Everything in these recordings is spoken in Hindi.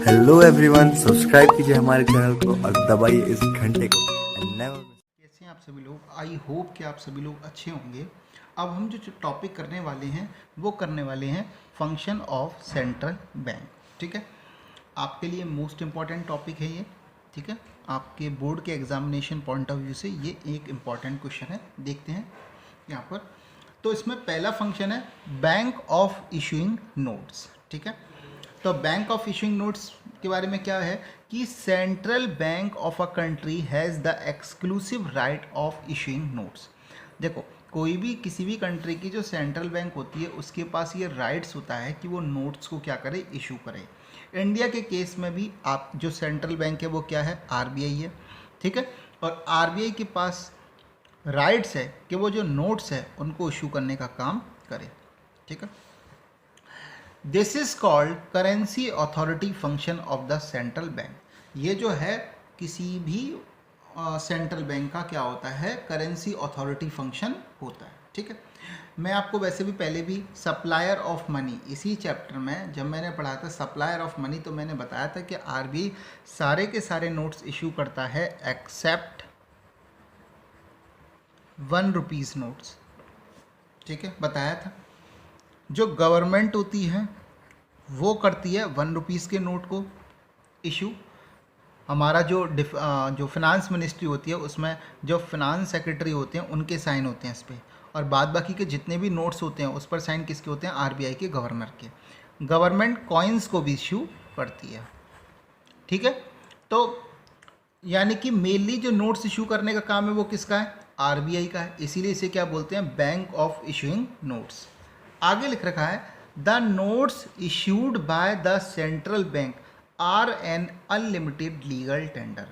हेलो एवरीवन, सब्सक्राइब कीजिए हमारे चैनल को और दबाइए इस घंटे को and never miss। कैसे हैं आप सभी लोग। आई होप कि आप सभी लोग अच्छे होंगे। अब हम जो टॉपिक करने वाले हैं वो करने वाले हैं फंक्शन ऑफ सेंट्रल बैंक। ठीक है, आपके लिए मोस्ट इम्पॉर्टेंट टॉपिक है ये। ठीक है, आपके बोर्ड के एग्जामिनेशन पॉइंट ऑफ व्यू से ये एक इम्पॉर्टेंट क्वेश्चन है। देखते हैं यहाँ पर। तो इसमें पहला फंक्शन है बैंक ऑफ इशूइंग नोट्स। ठीक है, तो बैंक ऑफ इशूइंग नोट्स के बारे में क्या है कि central bank of a country has the exclusive right of issuing notes. देखो, कोई भी किसी भी कंट्री की जो सेंट्रल बैंक होती है उसके पास ये राइट्स होता है कि वो नोट्स को क्या करे, इशू करे। इंडिया के केस में भी आप जो सेंट्रल बैंक है वो क्या है, आरबीआई है। ठीक है, और आरबीआई के पास राइट्स है कि वो जो नोट्स है उनको इशू करने का काम करे। ठीक है, this is called currency authority function of the central bank. ये जो है किसी भी सेंट्रल बैंक का क्या होता है, करेंसी अथॉरिटी फंक्शन होता है। ठीक है, मैं आपको वैसे भी पहले भी सप्लायर ऑफ मनी इसी चैप्टर में जब मैंने पढ़ा था सप्लायर ऑफ मनी, तो मैंने बताया था कि आरबीआई सारे के सारे नोट्स इशू करता है एक्सेप्ट 1 रुपीज़ नोट्स। ठीक है, बताया था। जो गवर्नमेंट होती है वो करती है 1 रुपीज़ के नोट को इशू। हमारा जो फिनांस मिनिस्ट्री होती है उसमें जो फिनांस सेक्रेटरी होते हैं उनके साइन होते हैं इस पर, और बाद बाकी के जितने भी नोट्स होते हैं उस पर साइन किसके होते हैं, आरबीआई के गवर्नर के। गवर्नमेंट कॉइन्स को भी इशू करती है। ठीक है, तो यानी कि मेनली जो नोट्स इशू करने का काम है वो किसका है, आरबीआई का है। इसीलिए इसे क्या बोलते हैं, बैंक ऑफ इशूइंग नोट्स। आगे लिख रखा है the notes issued by the central bank are an unlimited legal tender.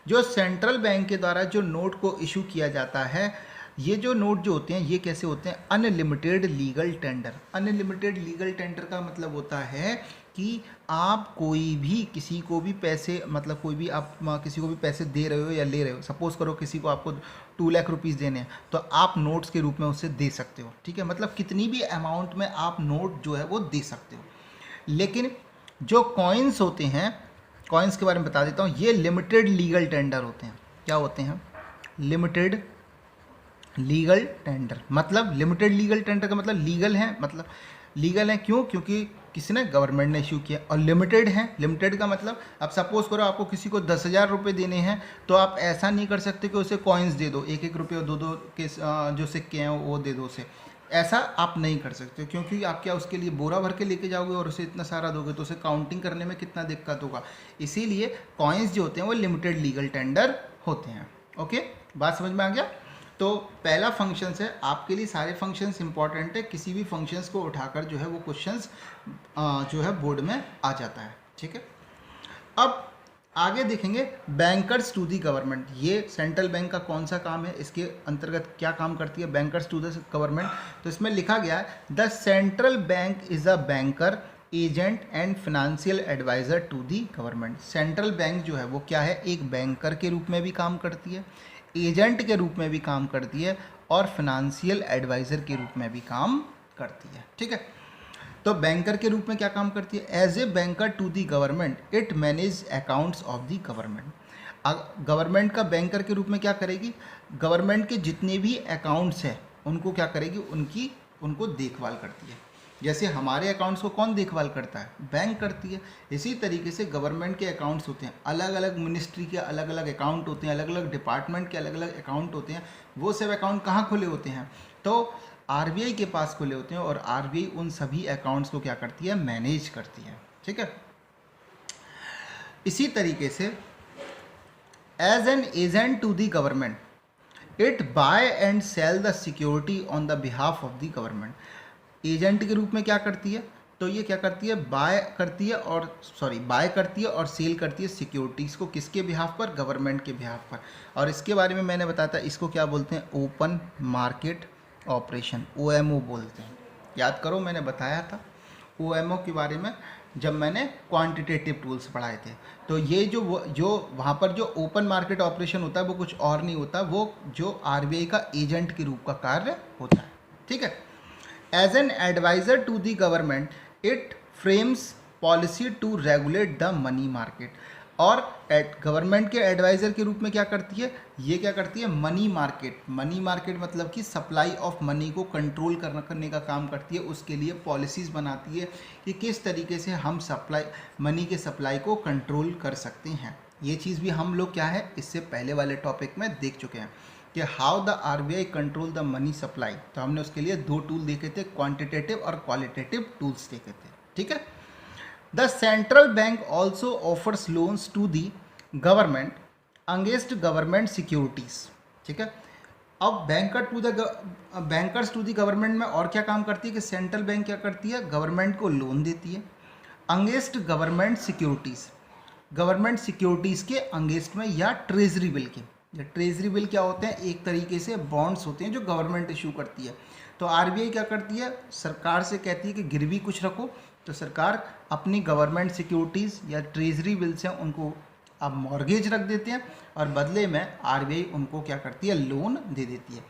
जो सेंट्रल बैंक के द्वारा जो नोट को इशू किया जाता है, ये जो नोट जो होते हैं ये कैसे होते हैं, unlimited legal tender. Unlimited legal tender का मतलब होता है कि आप कोई भी किसी को भी पैसे, मतलब कोई भी आप किसी को भी पैसे दे रहे हो या ले रहे हो, सपोज करो किसी को आपको 2 लाख रुपीज़ देने हैं तो आप नोट्स के रूप में उसे दे सकते हो। ठीक है, मतलब कितनी भी अमाउंट में आप नोट जो है वो दे सकते हो। लेकिन जो कॉइन्स होते हैं, कॉइन्स के बारे में बता देता हूँ, ये लिमिटेड लीगल टेंडर होते हैं। क्या होते हैं, लिमिटेड लीगल टेंडर। मतलब लिमिटेड लीगल टेंडर का मतलब लीगल है, मतलब लीगल है क्यों, क्योंकि किसी ने, गवर्नमेंट ने इशू किया। और लिमिटेड है, लिमिटेड का मतलब अब सपोज करो आपको किसी को 10,000 रुपये देने हैं तो आप ऐसा नहीं कर सकते कि उसे कॉइन्स दे दो, 1-1 रुपये और 2-2 के जो सिक्के हैं वो दे दो उसे। ऐसा आप नहीं कर सकते, क्योंकि आप क्या उसके लिए बोरा भर के लेके जाओगे और उसे इतना सारा दोगे तो उसे काउंटिंग करने में कितना दिक्कत होगा। इसीलिए कॉइन्स जो होते हैं वो लिमिटेड लीगल टेंडर होते हैं। ओके, बात समझ में आ गया। तो पहला फंक्शंस है, आपके लिए सारे फंक्शंस इंपॉर्टेंट है, किसी भी फंक्शंस को उठाकर जो है वो क्वेश्चंस जो है बोर्ड में आ जाता है। ठीक है, अब आगे देखेंगे बैंकर्स टू दी गवर्नमेंट। ये सेंट्रल बैंक का कौन सा काम है, इसके अंतर्गत क्या काम करती है बैंकर्स टू द गवर्नमेंट। तो इसमें लिखा गया है the central bank is a banker agent and financial adviser to the government. Central bank जो है वो क्या है, एक बैंकर के रूप में भी काम करती है, एजेंट के रूप में भी काम करती है और फाइनेंशियल एडवाइज़र के रूप में भी काम करती है। ठीक है, तो बैंकर के रूप में क्या काम करती है, as a banker to the government it manage accounts of the government. Government का बैंकर के रूप में क्या करेगी, गवर्नमेंट के जितने भी अकाउंट्स हैं उनको क्या करेगी, उनको देखभाल करती है। जैसे हमारे अकाउंट्स को कौन देखभाल करता है, बैंक करती है। इसी तरीके से गवर्नमेंट के अकाउंट्स होते हैं, अलग अलग मिनिस्ट्री के अलग अलग अकाउंट होते हैं, अलग अलग डिपार्टमेंट के अलग अलग अकाउंट होते हैं। वो सब अकाउंट कहाँ खुले होते हैं, तो आरबीआई के पास खुले होते हैं, और आरबीआई उन सभी अकाउंट्स को क्या करती है, मैनेज करती है। ठीक है, इसी तरीके से as an agent to the government it buy and sell the security on the behalf of the government. Agent के रूप में क्या करती है, तो ये क्या करती है, बाय करती है और सेल करती है सिक्योरिटीज़ को, किसके बिहाफ पर, गवर्नमेंट के बिहाफ पर। और इसके बारे में मैंने बताया था, इसको क्या बोलते हैं, ओपन मार्केट ऑपरेशन, ओएमओ बोलते हैं। याद करो, मैंने बताया था ओएमओ के बारे में जब मैंने क्वांटिटेटिव टूल्स पढ़ाए थे। तो ये जो वहाँ पर जो ओपन मार्केट ऑपरेशन होता है वो कुछ और नहीं होता, वो जो आरबीआई का एजेंट के रूप का कार्य होता है। ठीक है, as an adviser to the government it frames policy to regulate the money market. और गवर्नमेंट के एडवाइज़र के रूप में क्या करती है, ये क्या करती है, मनी मार्केट मतलब कि सप्लाई ऑफ मनी को कंट्रोल करने का काम करती है। उसके लिए पॉलिसीज़ बनाती है कि किस तरीके से हम मनी के सप्लाई को कंट्रोल कर सकते हैं। ये चीज़ भी हम लोग क्या है इससे पहले वाले टॉपिक में देख चुके हैं कि how the RBI control the money supply. तो हमने उसके लिए 2 टूल देखे थे, क्वांटिटेटिव और क्वालिटेटिव टूल्स देखे थे, ठीक है। The central bank also offers loans to the government against government securities, ठीक है। अब बैंकर्स टू द गवर्नमेंट में और क्या काम करती है कि सेंट्रल बैंक क्या करती है, गवर्नमेंट को लोन देती है अगेंस्ट गवर्नमेंट सिक्योरिटीज़ के अगेंस्ट में, या ट्रेजरी बिल के। या ट्रेजरी बिल क्या होते हैं, एक तरीके से बॉन्ड्स होते हैं जो गवर्नमेंट इशू करती है। तो RBI क्या करती है, सरकार से कहती है कि गिरवी कुछ रखो, तो सरकार अपनी गवर्नमेंट सिक्योरिटीज़ या ट्रेजरी बिल से उनको अब मॉर्गेज रख देते हैं और बदले में RBI उनको क्या करती है, लोन दे देती है।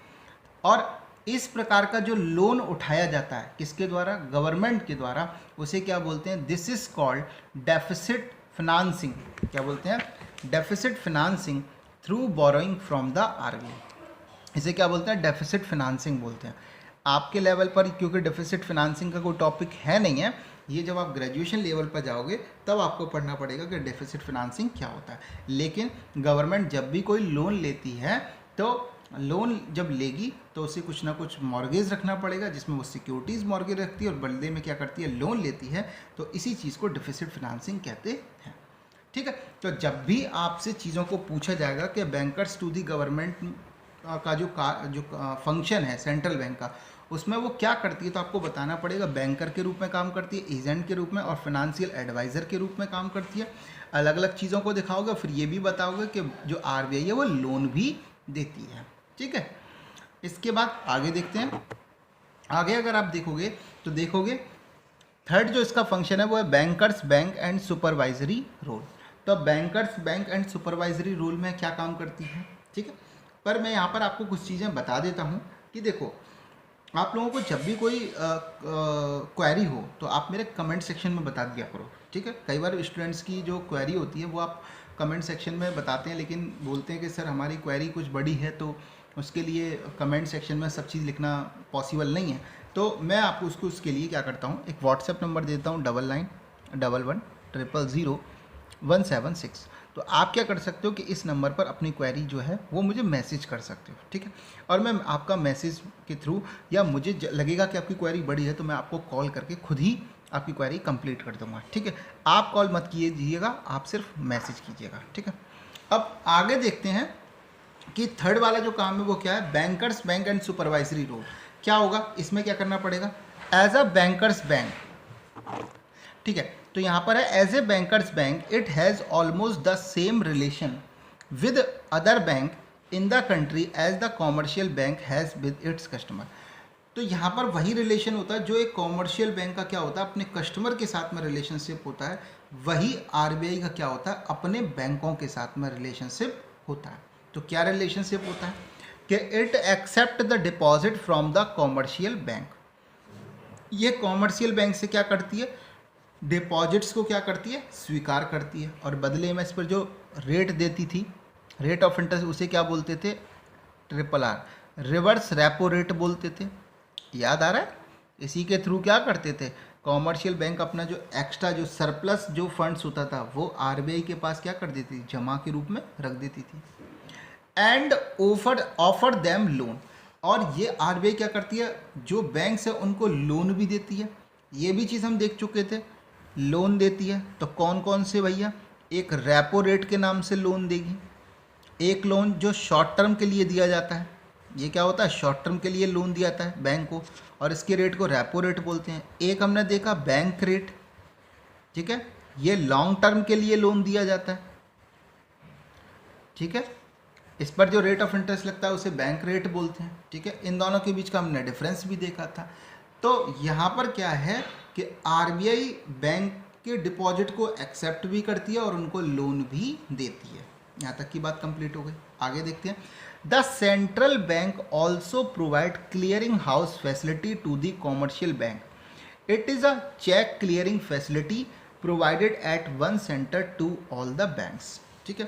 और इस प्रकार का जो लोन उठाया जाता है किसके द्वारा, गवर्नमेंट के द्वारा, उसे क्या बोलते हैं, this is called deficit financing. क्या बोलते हैं, deficit financing through borrowing from the RBI। इसे क्या बोलते हैं, डेफिसिट फिनांसिंग बोलते हैं। आपके लेवल पर क्योंकि डेफिसिट फिनांसिंग का कोई टॉपिक है नहीं है, ये जब आप ग्रेजुएशन लेवल पर जाओगे तब आपको पढ़ना पड़ेगा कि डेफिसिट फिनांसिंग क्या होता है। लेकिन गवर्नमेंट जब भी कोई लोन लेती है तो लोन जब लेगी तो उसे कुछ ना कुछ मॉर्गेज रखना पड़ेगा, जिसमें वो सिक्योरिटीज़ मॉर्गेज रखती है और बदले में क्या करती है, लोन लेती है। तो इसी चीज़ को डेफिसिट फिनांसिंग कहते हैं, ठीक है। तो जब भी आपसे चीज़ों को पूछा जाएगा कि बैंकर्स टू दी गवर्नमेंट का जो फंक्शन है सेंट्रल बैंक का, उसमें वो क्या करती है, तो आपको बताना पड़ेगा बैंकर के रूप में काम करती है, एजेंट के रूप में और फाइनेंशियल एडवाइज़र के रूप में काम करती है। अलग अलग चीज़ों को दिखाओगे, फिर ये भी बताओगे कि जो RBI है वो लोन भी देती है, ठीक है। इसके बाद आगे देखते हैं। आगे अगर आप देखोगे तो देखोगे थर्ड जो इसका फंक्शन है वो है bankers bank and supervisory role. तो bankers bank and supervisory role में क्या काम करती है, ठीक है। पर मैं यहाँ पर आपको कुछ चीज़ें बता देता हूँ कि देखो, आप लोगों को जब भी कोई क्वेरी हो तो आप मेरे कमेंट सेक्शन में बता दिया करो, ठीक है। कई बार स्टूडेंट्स की जो क्वेरी होती है वो आप कमेंट सेक्शन में बताते हैं, लेकिन बोलते हैं कि सर हमारी क्वेरी कुछ बड़ी है तो उसके लिए कमेंट सेक्शन में सब चीज़ लिखना पॉसिबल नहीं है। तो मैं आपको उसके लिए क्या करता हूँ, एक व्हाट्सएप नंबर देता हूँ 9911000176। तो आप क्या कर सकते हो कि इस नंबर पर अपनी क्वेरी जो है वो मुझे मैसेज कर सकते हो, ठीक है। और मैं आपका मैसेज के थ्रू, या मुझे लगेगा कि आपकी क्वेरी बड़ी है तो मैं आपको कॉल करके खुद ही आपकी क्वेरी कंप्लीट कर दूंगा, ठीक है। आप कॉल मत कीजिएगा, आप सिर्फ मैसेज कीजिएगा, ठीक है। अब आगे देखते हैं कि थर्ड वाला जो काम है वो क्या है, bankers bank and supervisory role. क्या होगा, इसमें क्या करना पड़ेगा, एज अ बैंकर्स बैंक, ठीक है। तो यहाँ पर है as a banker's bank it has almost the same relation with other bank in the country as the commercial bank has with its customer. तो यहाँ पर वही रिलेशन होता है जो एक कॉमर्शियल बैंक का क्या होता है, अपने कस्टमर के साथ में रिलेशनशिप होता है, वही RBI का क्या होता है, अपने बैंकों के साथ में रिलेशनशिप होता है। तो क्या रिलेशनशिप होता है कि it accept the deposit from the commercial bank. ये कॉमर्शियल बैंक से क्या करती है, डिपॉजिट्स को क्या करती है, स्वीकार करती है, और बदले में इस पर जो रेट देती थी, रेट ऑफ इंटरेस्ट, उसे क्या बोलते थे, RRR, रिवर्स रेपो रेट बोलते थे। याद आ रहा है, इसी के थ्रू क्या करते थे, कॉमर्शियल बैंक अपना जो एक्स्ट्रा जो सरप्लस जो फंड्स होता था वो RBI के पास क्या कर देती थी, जमा के रूप में रख देती थी। एंड ऑफर देम लोन, और ये RBI क्या करती है, जो बैंक से उनको लोन भी देती है। ये भी चीज़ हम देख चुके थे, लोन देती है तो कौन कौन से भैया, एक रेपो रेट के नाम से लोन देगी, एक लोन जो शॉर्ट टर्म के लिए दिया जाता है, ये क्या होता है, शॉर्ट टर्म के लिए लोन दिया जाता है बैंक को, और इसके रेट को रेपो रेट बोलते हैं। एक हमने देखा बैंक रेट, ठीक है, ये लॉन्ग टर्म के लिए लोन दिया जाता है, ठीक है। इस पर जो रेट ऑफ इंटरेस्ट लगता है उसे बैंक रेट बोलते हैं, ठीक है। इन दोनों के बीच का हमने डिफरेंस भी देखा था। तो यहाँ पर क्या है कि RBI बैंक के डिपॉजिट को एक्सेप्ट भी करती है और उनको लोन भी देती है। यहाँ तक की बात कंप्लीट हो गई। आगे देखते हैं, the central bank also provide clearing house facility to the commercial bank. It is a cheque clearing facility provided at one centre to all the banks. ठीक है,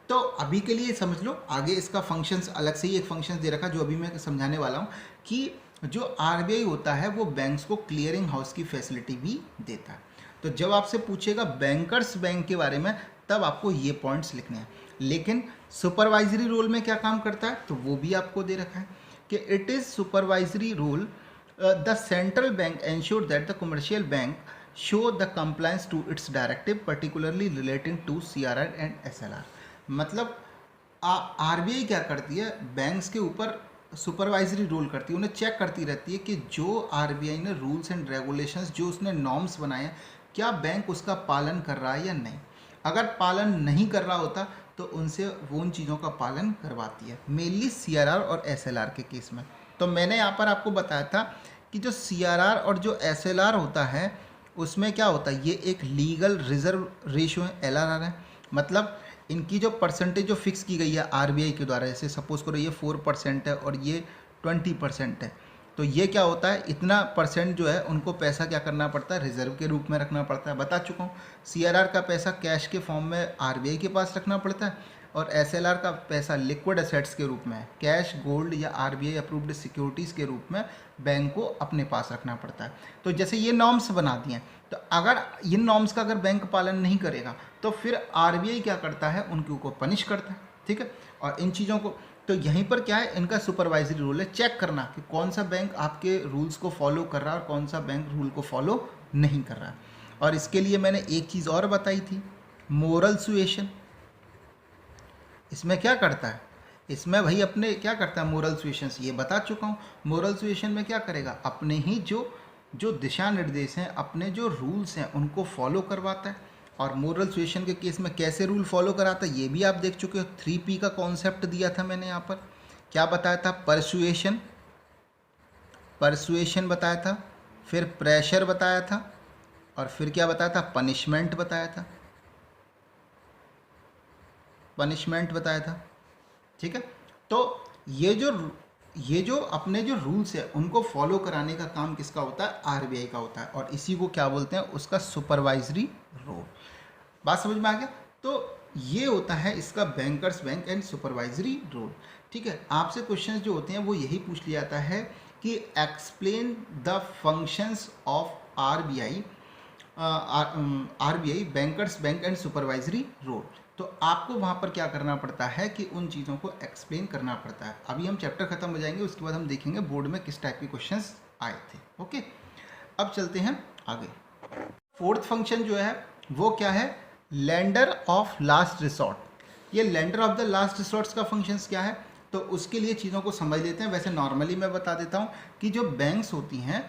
तो अभी के लिए समझ लो, आगे इसका फंक्शंस अलग से ही एक फंक्शंस दे रखा जो अभी मैं समझाने वाला हूँ कि जो आरबीआई होता है वो बैंक्स को क्लियरिंग हाउस की फैसिलिटी भी देता है। तो जब आपसे पूछेगा बैंकर्स बैंक के बारे में तब आपको ये पॉइंट्स लिखने हैं। लेकिन सुपरवाइजरी रोल में क्या काम करता है तो वो भी आपको दे रखा है कि it is supervisory role the central bank ensure that the commercial bank show the compliance to its directive particularly relating to CRR and SLR. मतलब आरबीआई क्या करती है, बैंक्स के ऊपर सुपरवाइजरी रोल करती है, उन्हें चेक करती रहती है कि जो आरबीआई ने रूल्स एंड रेगुलेशंस जो उसने नॉर्म्स बनाए हैं क्या बैंक उसका पालन कर रहा है या नहीं। अगर पालन नहीं कर रहा होता तो उनसे वो उन चीज़ों का पालन करवाती है, मेनली सीआरआर और एसएलआर के केस में। तो मैंने यहाँ पर आपको बताया था कि जो सीआरआर और जो एसएलआर होता है उसमें क्या होता है, ये एक लीगल रिजर्व रेशियो है, एलआरआर है। मतलब इनकी जो परसेंटेज जो फिक्स की गई है आरबीआई के द्वारा, जैसे सपोज करो ये 4% है और ये 20% है, तो ये क्या होता है, इतना परसेंट जो है उनको पैसा क्या करना पड़ता है, रिजर्व के रूप में रखना पड़ता है। बता चुका हूँ, सीआरआर का पैसा कैश के फॉर्म में आरबीआई के पास रखना पड़ता है और एसएलआर का पैसा लिक्विड एसेट्स के रूप में कैश, गोल्ड या आरबीआई अप्रूव्ड सिक्योरिटीज़ के रूप में बैंक को अपने पास रखना पड़ता है। तो जैसे ये नॉर्म्स बना दिए हैं, तो अगर इन नॉर्म्स का अगर बैंक पालन नहीं करेगा तो फिर आरबीआई क्या करता है, उनके ऊपर पनिश करता है। ठीक है, और इन चीज़ों को तो यहीं पर क्या है, इनका सुपरवाइजरी रोल है, चेक करना कि कौन सा बैंक आपके रूल्स को फॉलो कर रहा है और कौन सा बैंक रूल को फॉलो नहीं कर रहा है। और इसके लिए मैंने एक चीज़ और बताई थी, मोरल सुएशन। इसमें क्या करता है, इसमें भाई अपने क्या करता है, मोरल सुएशन, ये बता चुका हूँ। मोरल सुएशन में क्या करेगा, अपने ही जो दिशा निर्देश हैं, अपने जो रूल्स हैं उनको फॉलो करवाता है। और मोरल सुएशन के केस में कैसे रूल फॉलो कराता है ये भी आप देख चुके हो। 3P का कॉन्सेप्ट दिया था मैंने यहाँ पर, क्या बताया था, परसुएशन बताया था, फिर प्रेशर बताया था और फिर क्या बताया था, पनिशमेंट बताया था। ठीक है, तो ये जो अपने जो रूल्स है उनको फॉलो कराने का काम किसका होता है, आरबीआई का होता है। और इसी को क्या बोलते हैं, उसका सुपरवाइजरी रोल। बात समझ में आ गया। तो ये होता है इसका banker's bank and supervisory role. ठीक है, आपसे क्वेश्चंस जो होते हैं वो यही पूछ लिया जाता है कि explain the functions of RBI banker's bank and supervisory role. तो आपको वहाँ पर क्या करना पड़ता है कि उन चीज़ों को एक्सप्लेन करना पड़ता है। अभी हम चैप्टर खत्म हो जाएंगे, उसके बाद हम देखेंगे बोर्ड में किस टाइप के क्वेश्चंस आए थे। ओके, अब चलते हैं आगे। फोर्थ फंक्शन जो है वो क्या है, लेंडर ऑफ लास्ट रिसोर्ट। ये lender of the last resorts का फंक्शंस क्या है, तो उसके लिए चीज़ों को समझ लेते हैं। वैसे नॉर्मली मैं बता देता हूँ कि जो बैंक्स होती हैं,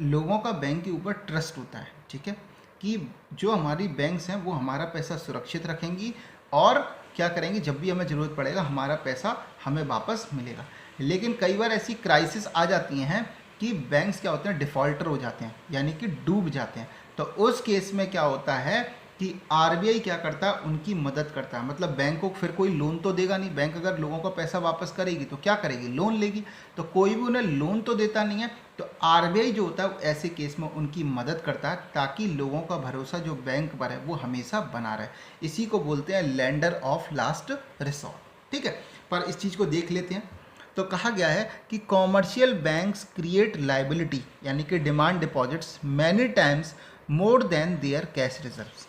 लोगों का बैंक के ऊपर ट्रस्ट होता है। ठीक है, कि जो हमारी बैंक्स हैं वो हमारा पैसा सुरक्षित रखेंगी और क्या करेंगी, जब भी हमें ज़रूरत पड़ेगा हमारा पैसा हमें वापस मिलेगा। लेकिन कई बार ऐसी क्राइसिस आ जाती हैं कि बैंक्स क्या होते हैं, डिफ़ॉल्टर हो जाते हैं, यानी कि डूब जाते हैं। तो उस केस में क्या होता है कि आरबीआई क्या करता है, उनकी मदद करता है। मतलब बैंक को फिर कोई लोन तो देगा नहीं, बैंक अगर लोगों का पैसा वापस करेगी तो क्या करेगी, लोन लेगी। तो कोई भी उन्हें लोन तो देता नहीं है, तो आरबीआई जो होता है ऐसे केस में उनकी मदद करता है ताकि लोगों का भरोसा जो बैंक पर है वो हमेशा बना रहे। इसी को बोलते हैं लेंडर ऑफ लास्ट रिसोर्ट। ठीक है, पर इस चीज़ को देख लेते हैं। तो कहा गया है कि कॉमर्शियल बैंक्स क्रिएट लाइबिलिटी, यानी कि demand deposits many times more than their cash reserves.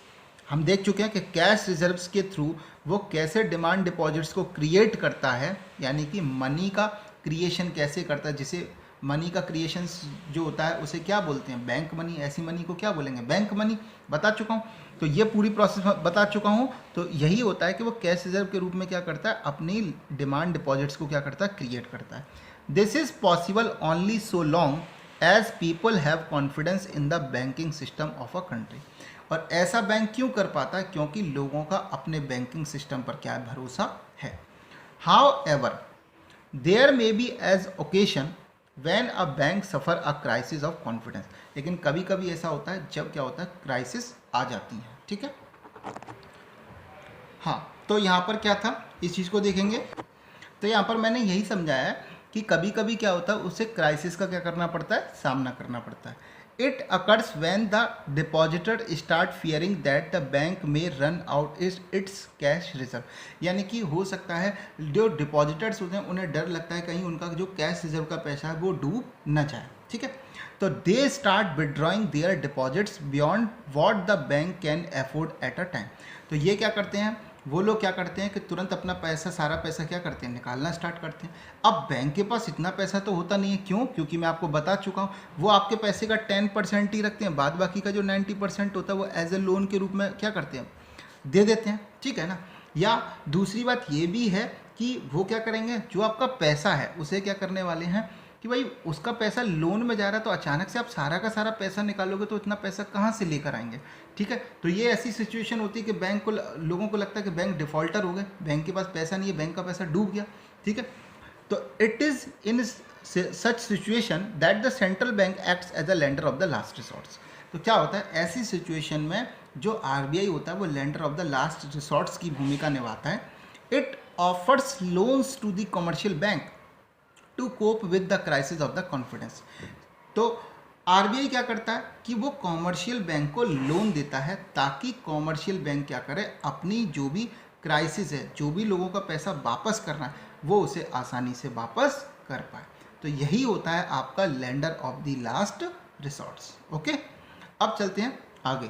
हम देख चुके हैं कि कैश रिजर्व्स के थ्रू वो कैसे डिमांड डिपॉजिट्स को क्रिएट करता है, यानी कि मनी का क्रिएशन कैसे करता है। जिसे मनी का क्रिएशन जो होता है उसे क्या बोलते हैं, बैंक मनी। ऐसी मनी को क्या बोलेंगे, बैंक मनी। बता चुका हूँ, तो ये पूरी प्रोसेस बता चुका हूँ। तो यही होता है कि वो कैश रिजर्व के रूप में क्या करता है, अपनी डिमांड डिपॉजिट्स को क्या करता है, क्रिएट करता है। This is possible only so long as people have confidence in the banking system of a country. और ऐसा बैंक क्यों कर पाता है, क्योंकि लोगों का अपने बैंकिंग सिस्टम पर क्या भरोसा है। However there may be as occasion when a bank suffer a crisis of confidence. लेकिन कभी कभी ऐसा होता है जब क्या होता है, क्राइसिस आ जाती है। ठीक है, हाँ, तो यहाँ पर क्या था, इस चीज़ को देखेंगे। तो यहाँ पर मैंने यही समझाया कि कभी कभी क्या होता है, उसे क्राइसिस का क्या करना पड़ता है, सामना करना पड़ता है। It occurs when the depositor start fearing that the bank may run out its cash reserve. यानी कि हो सकता है जो डिपॉजिटर्स होते हैं उन्हें डर लगता है कहीं उनका जो कैश रिजर्व का पैसा है वो डूब न जाए, ठीक है। तो they start withdrawing their deposits beyond what the bank can afford at a time. तो ये क्या करते हैं, वो लोग क्या करते हैं कि तुरंत अपना पैसा, सारा पैसा क्या करते हैं, निकालना स्टार्ट करते हैं। अब बैंक के पास इतना पैसा तो होता नहीं है, क्यों? क्योंकि मैं आपको बता चुका हूँ वो आपके पैसे का 10% ही रखते हैं, बाद बाकी का जो 90% होता है वो एज ए लोन के रूप में क्या करते हैं, दे देते हैं, ठीक है ना। या दूसरी बात ये भी है कि वो क्या करेंगे, जो आपका पैसा है उसे क्या करने वाले हैं कि भाई उसका पैसा लोन में जा रहा है, तो अचानक से आप सारा का सारा पैसा निकालोगे तो इतना पैसा कहाँ से लेकर आएंगे, ठीक है। तो ये ऐसी सिचुएशन होती है कि बैंक को, लोगों को लगता है कि बैंक डिफॉल्टर हो गए, बैंक के पास पैसा नहीं है, बैंक का पैसा डूब गया, ठीक है। तो it is in such situation that the central bank acts as a lender of the last resorts. तो क्या होता है ऐसी सिचुएशन में जो आरबीआई होता है वो lender of the last resorts की भूमिका निभाता है। It offers loans to the commercial bank to cope with the crisis of the confidence. तो आरबीआई क्या करता है कि वो कॉमर्शियल बैंक को लोन देता है ताकि कॉमर्शियल बैंक क्या करे, अपनी जो भी क्राइसिस है, जो भी लोगों का पैसा वापस करना है वो उसे आसानी से वापस कर पाए। तो यही होता है आपका lender of the last resorts. Okay, अब चलते हैं आगे।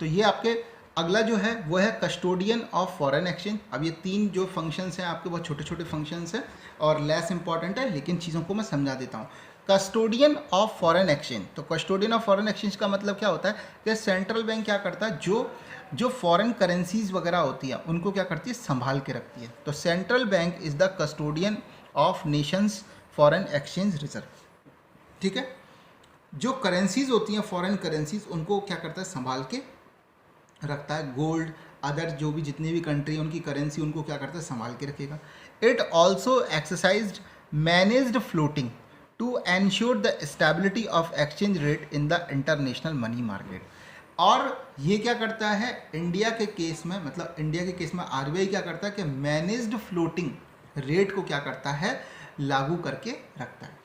तो ये आपके अगला जो है वो है कस्टोडियन ऑफ फॉरेन एक्सचेंज। अब ये तीन जो फंक्शंस हैं आपके बहुत छोटे छोटे फंक्शंस हैं और लेस इंपॉर्टेंट है, लेकिन चीज़ों को मैं समझा देता हूँ। कस्टोडियन ऑफ फॉरेन एक्सचेंज, तो कस्टोडियन ऑफ फॉरेन एक्सचेंज का मतलब क्या होता है कि सेंट्रल बैंक क्या करता है, जो फॉरेन करेंसीज वगैरह होती है उनको क्या करती है, संभाल के रखती है। तो central bank is the custodian of Nations foreign exchange reserve, ठीक है। जो करेंसीज होती हैं फॉरेन करेंसीज उनको क्या करता है, संभाल के रखता है। गोल्ड, अदर जो भी जितनी भी कंट्री है उनकी करेंसी उनको क्या करता है, संभाल के रखेगा। It also exercised managed floating to ensure the stability of exchange rate in the international money market. और ये क्या करता है इंडिया के केस में, मतलब इंडिया के केस में आरबीआई क्या करता है कि मैनेज्ड फ्लोटिंग रेट को क्या करता है, लागू करके रखता है।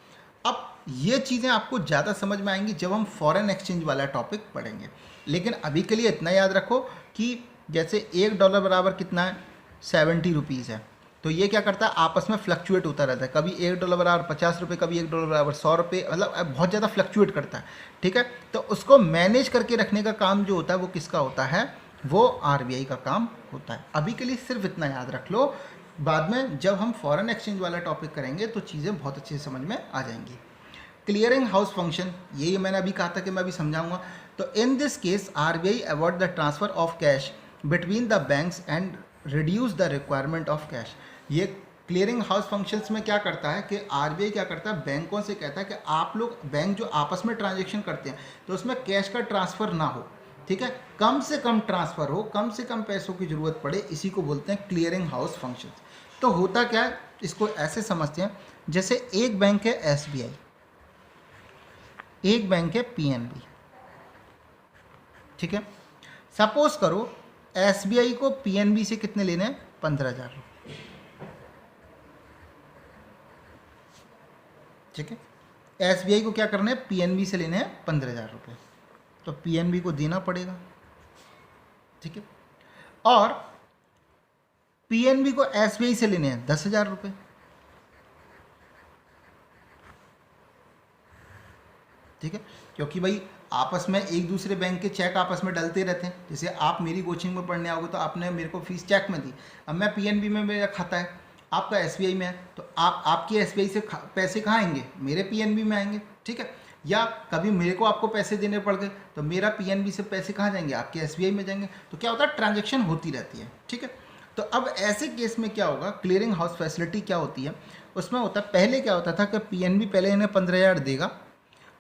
अब ये चीज़ें आपको ज़्यादा समझ में आएंगी जब हम फॉरेन एक्सचेंज वाला टॉपिक पढ़ेंगे, लेकिन अभी के लिए इतना याद रखो कि जैसे $1 बराबर कितना है, 70 रुपीज़ है। तो ये क्या करता है, आपस में फ्लक्चुएट होता रहता है, कभी $1 बराबर 50 रुपये, कभी $1 बराबर 100 रुपये, मतलब बहुत ज़्यादा फ्लक्चुएट करता है, ठीक है। तो उसको मैनेज करके रखने का काम जो होता है वो किसका होता है, वो आरबीआई का काम होता है। अभी के लिए सिर्फ इतना याद रख लो, बाद में जब हम फॉरेन एक्सचेंज वाला टॉपिक करेंगे तो चीज़ें बहुत अच्छे से समझ में आ जाएंगी। क्लियरिंग हाउस फंक्शन, यही मैंने अभी कहा था कि मैं अभी समझाऊंगा। तो in this case RBI avoid the transfer of cash between the banks and reduce the requirement of cash. ये क्लियरिंग हाउस फंक्शंस में क्या करता है कि आरबीआई क्या करता है, बैंकों से कहता है कि आप लोग बैंक जो आपस में ट्रांजेक्शन करते हैं तो उसमें कैश का ट्रांसफ़र ना हो, ठीक है, कम से कम ट्रांसफ़र हो, कम से कम पैसों की ज़रूरत पड़े, इसी को बोलते हैं क्लियरिंग हाउस फंक्शंस। तो होता क्या है, इसको ऐसे समझते हैं जैसे एक बैंक है एसबीआई, एक बैंक है पीएनबी, ठीक है। सपोज करो एसबीआई को पीएनबी से कितने लेने हैं, 15,000 रुपये, ठीक है। एसबीआई को क्या करना है, पीएनबी से लेने हैं 15,000 रुपये, तो पीएनबी को देना पड़ेगा, ठीक है। और पीएनबी को एसबीआई से लेने हैं 10,000 रुपये, ठीक है। क्योंकि भाई आपस में एक दूसरे बैंक के चेक आपस में डलते रहते हैं। जैसे आप मेरी कोचिंग में पढ़ने आओगे तो आपने मेरे को फीस चेक में दी, अब मैं पीएनबी में मेरा खाता है, आपका एसबीआई में है, तो आपकी एसबीआई से पैसे कहाँ आएंगे, मेरे पीएनबी में आएंगे, ठीक है। या कभी मेरे को आपको पैसे देने पड़ गए तो मेरा पीएनबी से पैसे कहाँ जाएंगे, आपके एसबीआई में जाएंगे। तो क्या होता है, ट्रांजेक्शन होती रहती है, ठीक है। तो अब ऐसे केस में क्या होगा, क्लियरिंग हाउस फैसिलिटी क्या होती है, उसमें होता है, पहले क्या होता था कि पीएनबी पहले इन्हें 15,000 देगा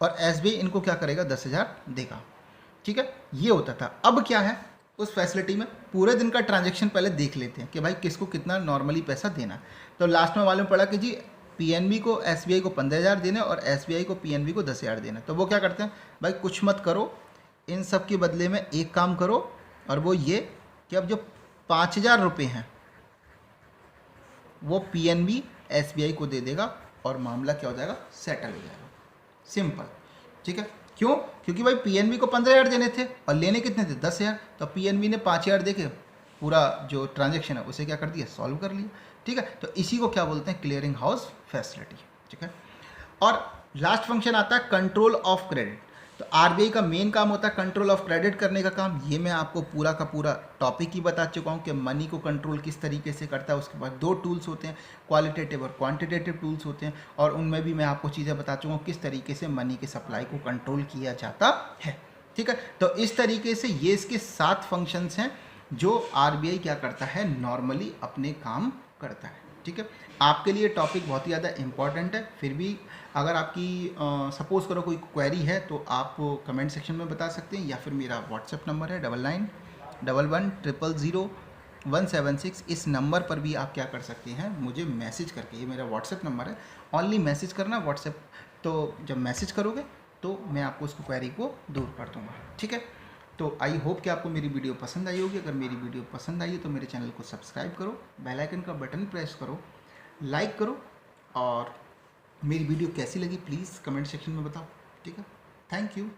और एसबीआई इनको क्या करेगा, 10,000 देगा, ठीक है, ये होता था। अब क्या है, उस फैसिलिटी में पूरे दिन का ट्रांजैक्शन पहले देख लेते हैं कि भाई किसको कितना नॉर्मली पैसा देना है। तो लास्ट में मालूम पड़ा कि जी पीएनबी को एसबीआई को 15,000 देने और एसबीआई को पीएनबी को 10,000 देना। तो वो क्या करते हैं, भाई कुछ मत करो, इन सब के बदले में एक काम करो, और वो ये कि अब जो 5,000 रुपये हैं वो पीएनबी एसबीआई को दे देगा और मामला क्या हो जाएगा, सेटल हो जाएगा, सिंपल, ठीक है। क्यों? क्योंकि भाई पीएनबी को 15,000 देने थे और लेने कितने थे? 10,000। तो पीएनबी ने 5,000 देके पूरा जो ट्रांजेक्शन है उसे क्या कर दिया? सॉल्व कर लिया। ठीक है, तो इसी को क्या बोलते हैं? Clearing house facility. ठीक है, और लास्ट फंक्शन आता है कंट्रोल ऑफ क्रेडिट। तो आरबीआई का मेन काम होता है कंट्रोल ऑफ क्रेडिट करने का काम। ये मैं आपको पूरा का पूरा टॉपिक ही बता चुका हूँ कि मनी को कंट्रोल किस तरीके से करता है। उसके बाद 2 टूल्स होते हैं, क्वालिटेटिव और क्वांटिटेटिव टूल्स होते हैं, और उनमें भी मैं आपको चीज़ें बता चुका हूँ किस तरीके से मनी के सप्लाई को कंट्रोल किया जाता है। ठीक है, तो इस तरीके से ये इसके 7 फंक्शंस हैं जो आरबीआई क्या करता है, नॉर्मली अपने काम करता है। ठीक है, आपके लिए टॉपिक बहुत ही ज़्यादा इम्पॉर्टेंट है। फिर भी अगर आपकी सपोज़ करो कोई क्वेरी है तो आप कमेंट सेक्शन में बता सकते हैं, या फिर मेरा व्हाट्सएप नंबर है 9911000176। इस नंबर पर भी आप क्या कर सकते हैं, मुझे मैसेज करके, ये मेरा व्हाट्सएप नंबर है, ओनली मैसेज करना व्हाट्सएप। तो जब मैसेज करोगे तो मैं आपको उस क्वेरी को दूर कर दूँगा। ठीक है, तो आई होप कि आपको मेरी वीडियो पसंद आई होगी। अगर मेरी वीडियो पसंद आई है तो मेरे चैनल को सब्सक्राइब करो, बेल आइकन का बटन प्रेस करो, लाइक करो, और मेरी वीडियो कैसी लगी प्लीज़ कमेंट सेक्शन में बताओ। ठीक है, थैंक यू।